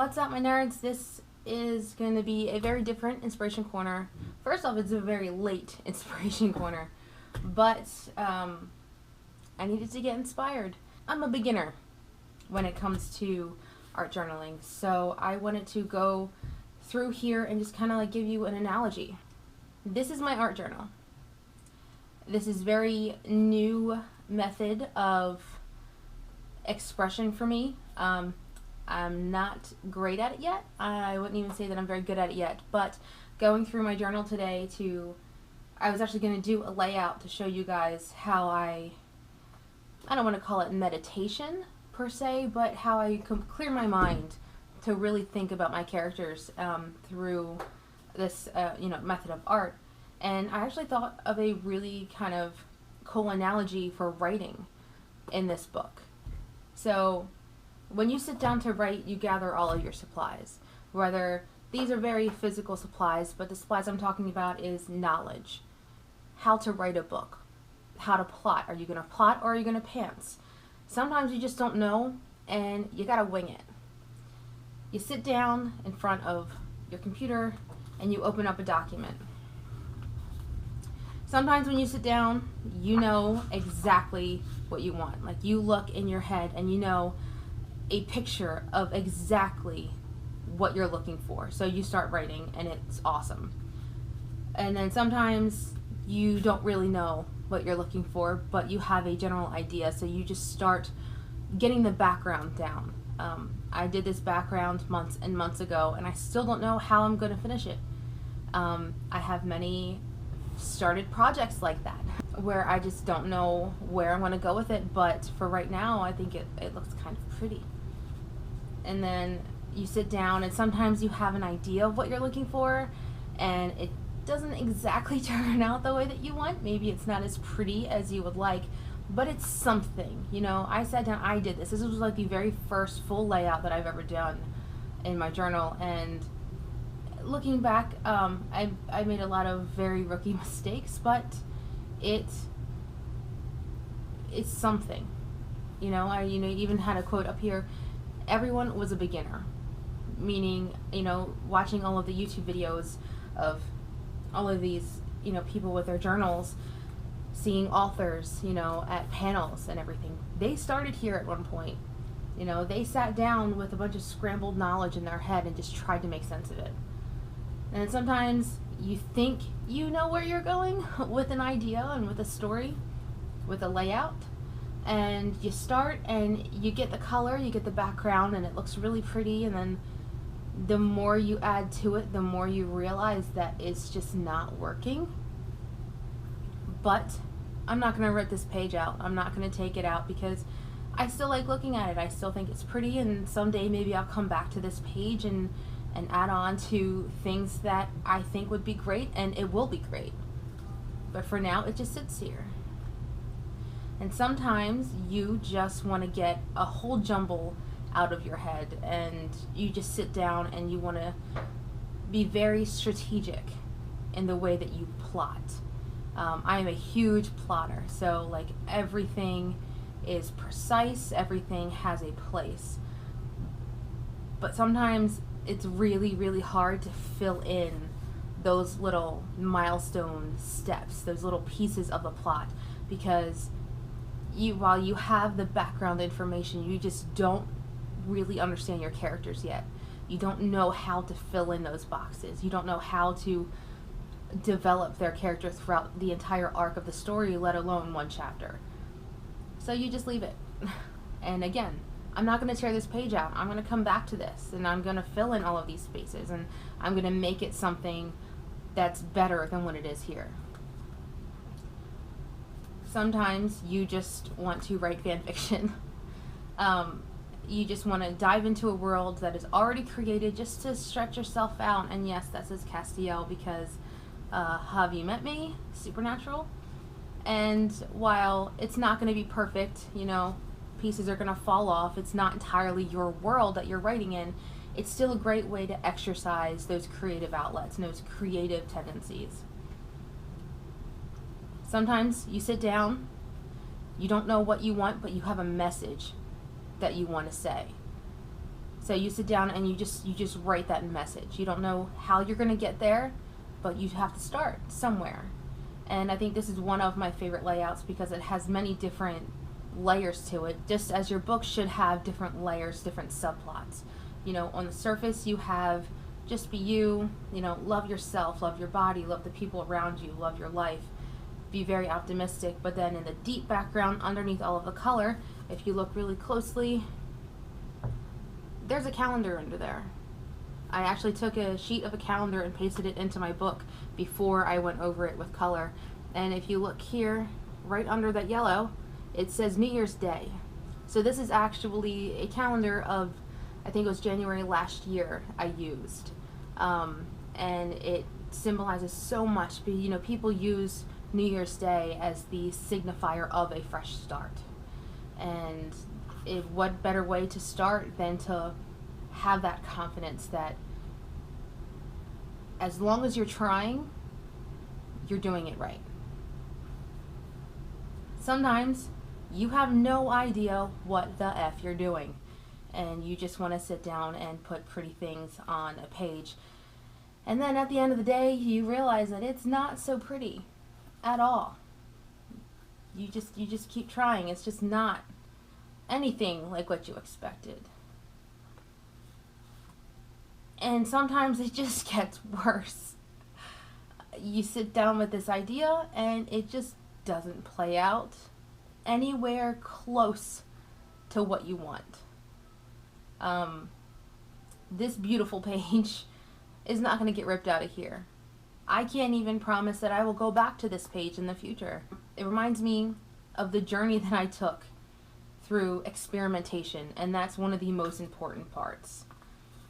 What's up, my nerds? This is going to be a very different Inspiration Corner. First off, it's a very late Inspiration Corner, but I needed to get inspired. I'm a beginner when it comes to art journaling, so I wanted to go through here and just kind of like give you an analogy. This is my art journal. This is very new method of expression for me. I'm not great at it yet. I wouldn't even say that I'm very good at it yet, but going through my journal today I was actually going to do a layout to show you guys how I don't want to call it meditation per se, but how I can clear my mind to really think about my characters through this method of art. And I actually thought of a really kind of cool analogy for writing in this book. So when you sit down to write, you gather all of your supplies. Whether these are very physical supplies, but the supplies I'm talking about is knowledge. How to write a book. How to plot. Are you going to plot or are you going to pants? Sometimes you just don't know and you got to wing it. You sit down in front of your computer and you open up a document. Sometimes when you sit down, you know exactly what you want. Like you look in your head and you know a picture of exactly what you're looking for. So you start writing and it's awesome. And then sometimes you don't really know what you're looking for, but you have a general idea. So you just start getting the background down. I did this background months and months ago and I still don't know how I'm going to finish it. I have many started projects like that where I just don't know where I'm going to go with it, but for right now I think it looks kind of pretty. And then you sit down and sometimes you have an idea of what you're looking for and it doesn't exactly turn out the way that you want. Maybe it's not as pretty as you would like, but it's something. You know, I sat down, I did this. This was like the very first full layout that I've ever done in my journal, and looking back, I made a lot of very rookie mistakes, but it's something. You know, I even had a quote up here. Everyone was a beginner, meaning, watching all of the YouTube videos of all of these, people with their journals, seeing authors, at panels and everything. They started here at one point. They sat down with a bunch of scrambled knowledge in their head and just tried to make sense of it. And sometimes you think you know where you're going with an idea and with a story, with a layout, and you start and you get the color, you get the background, and it looks really pretty, and then the more you add to it, the more you realize that it's just not working. But I'm not going to rip this page out. I'm not going to take it out because I still like looking at it. I still think it's pretty, and someday maybe I'll come back to this page and add on to things that I think would be great, and it will be great. But for now, it just sits here. And sometimes you just want to get a whole jumble out of your head, and you just sit down and you want to be very strategic in the way that you plot. I am a huge plotter, so like everything is precise, everything has a place. But sometimes it's really, really hard to fill in those little milestone steps, those little pieces of the plot, because while you have the background information, you just don't really understand your characters yet. You don't know how to fill in those boxes. You don't know how to develop their character throughout the entire arc of the story, let alone one chapter. So you just leave it. And again, I'm not going to tear this page out. I'm going to come back to this and I'm going to fill in all of these spaces and I'm going to make it something that's better than what it is here. Sometimes you just want to write fan fiction. You just want to dive into a world that is already created just to stretch yourself out. And yes, that says Castiel because have you met me? Supernatural. And while it's not going to be perfect, pieces are going to fall off, it's not entirely your world that you're writing in, it's still a great way to exercise those creative outlets and those creative tendencies. Sometimes you sit down, you don't know what you want, but you have a message that you want to say. So you sit down and you just write that message. You don't know how you're going to get there, but you have to start somewhere. And I think this is one of my favorite layouts because it has many different layers to it, just as your book should have different layers, different subplots. You know, on the surface you have just be you, love yourself, love your body, love the people around you, love your life, be very optimistic. But then in the deep background, underneath all of the color, if you look really closely, there's a calendar under there. I actually took a sheet of a calendar and pasted it into my book before I went over it with color. And if you look here, right under that yellow, it says New Year's Day. So this is actually a calendar of, I think it was January last year I used. And it symbolizes so much. People use New Year's Day as the signifier of a fresh start. And what better way to start than to have that confidence that as long as you're trying, you're doing it right. Sometimes you have no idea what the F you're doing, and you just want to sit down and put pretty things on a page. And then at the end of the day, you realize that it's not so pretty at all. You just keep trying. It's just not anything like what you expected. And sometimes it just gets worse. You sit down with this idea and it just doesn't play out anywhere close to what you want. This beautiful page is not going to get ripped out of here. I can't even promise that I will go back to this page in the future. It reminds me of the journey that I took through experimentation, and that's one of the most important parts.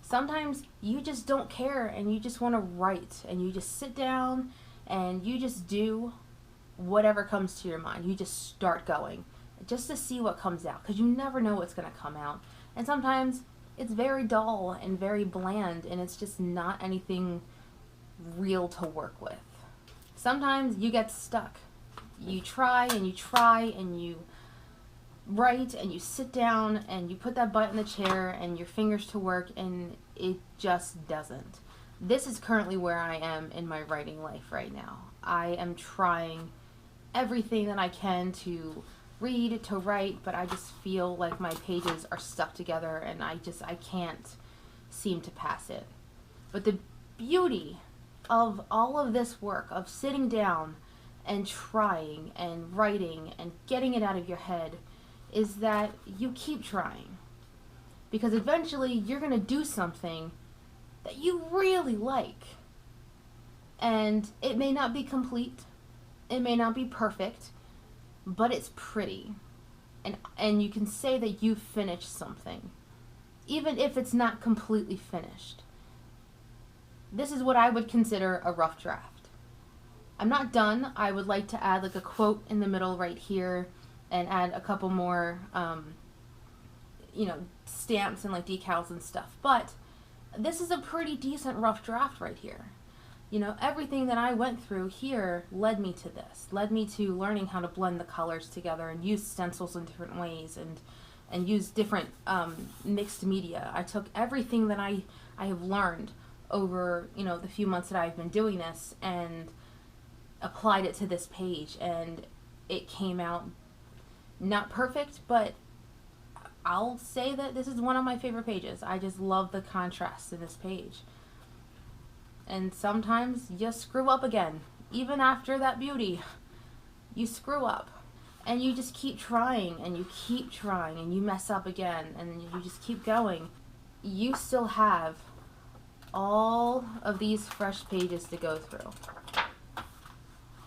Sometimes you just don't care and you just want to write, and you just sit down and you just do whatever comes to your mind. You just start going just to see what comes out, because you never know what's going to come out. And sometimes it's very dull and very bland, and it's just not anything real to work with. Sometimes you get stuck. You try and you try and you write and you sit down and you put that butt in the chair and your fingers to work, and it just doesn't. This is currently where I am in my writing life right now. I am trying everything that I can to read, to write, but I just feel like my pages are stuck together and I can't seem to pass it. But the beauty of all of this work, of sitting down and trying and writing and getting it out of your head, is that you keep trying. Because eventually you're going to do something that you really like. And it may not be complete, it may not be perfect, but it's pretty. And you can say that you finished something, even if it's not completely finished. This is what I would consider a rough draft. I'm not done. I would like to add like a quote in the middle right here and add a couple more stamps and like decals and stuff. But this is a pretty decent rough draft right here. Everything that I went through here led me to this, led me to learning how to blend the colors together and use stencils in different ways and use different mixed media. I took everything that I have learned over, the few months that I've been doing this and applied it to this page, and it came out not perfect, but I'll say that this is one of my favorite pages. I just love the contrast in this page. And sometimes you screw up again. Even after that beauty, you screw up. And you just keep trying, and you keep trying, and you mess up again, and you just keep going. You still have all of these fresh pages to go through.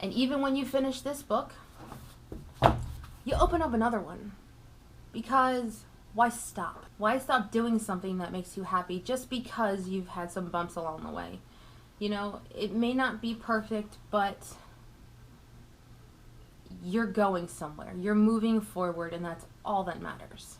And even when you finish this book, you open up another one. Because why stop? Why stop doing something that makes you happy just because you've had some bumps along the way? It may not be perfect, but you're going somewhere. You're moving forward, and that's all that matters.